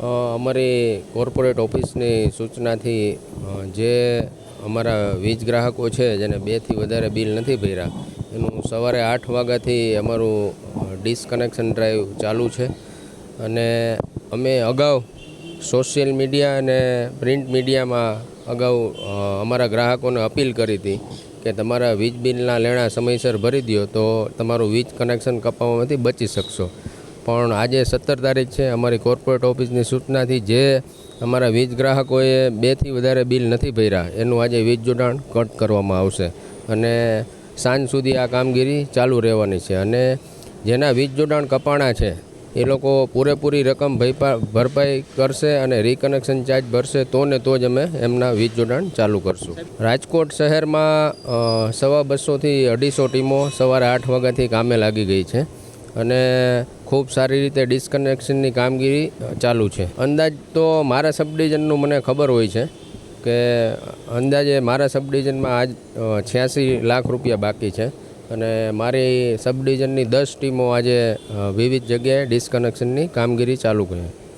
અમારી કોર્પોરેટ ઓફિસની સૂચનાથી જે અમારા વીજ ગ્રાહકો છે જેને 2થી વધારે બિલ નથી ભર્યા એનું સવારે 8 વાગ્યાથી અમારું ડિસ્કનેક્શન ડ્રાઈવ ચાલુ છે અને અમે અગાઉ સોશિયલ મીડિયા અને પ્રિન્ટ મીડિયામાં અગાઉ અમારા ગ્રાહકોને અપીલ કરી હતી કે તમારા વીજ બિલના લેણા સમયસર ભરી દો તો તમારું વીજ કનેક્શન કપાવવામાંથી બચી શકશો. પણ આજે 17 તારીખ છે. અમારી કોર્પોરેટ ઓફિસની સૂચનાથી જે અમારા વીજ ગ્રાહકોએ 2થી વધારે બિલ નથી ભર્યા એનું આજે વીજ જોડાણ કટ કરવામાં આવશે અને સાંજ સુધી આ કામગીરી ચાલુ રહેવાની છે અને જેના વીજ જોડાણ કપાણા છે એ લોકો પૂરેપૂરી રકમ ભરપાઈ કરશે અને રીકનેક્શન ચાર્જ ભરશે તો ને તો જ અમે એમના વીજ જોડાણ ચાલુ કરશું. રાજકોટ શહેરમાં 250થી 250 ટીમો સવારે 8 વાગ્યાથી કામે લાગી ગઈ છે અને ખૂબ સારી રીતે ડિસ્કનેક્શનની કામગીરી ચાલુ છે. અંદાજ તો મારા સબડિવિઝનનું મને ખબર હોય છે કે અંદાજે મારા સબડિવિઝનમાં આજ 86 લાખ રૂપિયા બાકી છે અને મારી સબડિવિઝનની 10 ટીમો આજે વિવિધ જગ્યાએ ડિસ્કનેક્શનની કામગીરી ચાલુ કરી.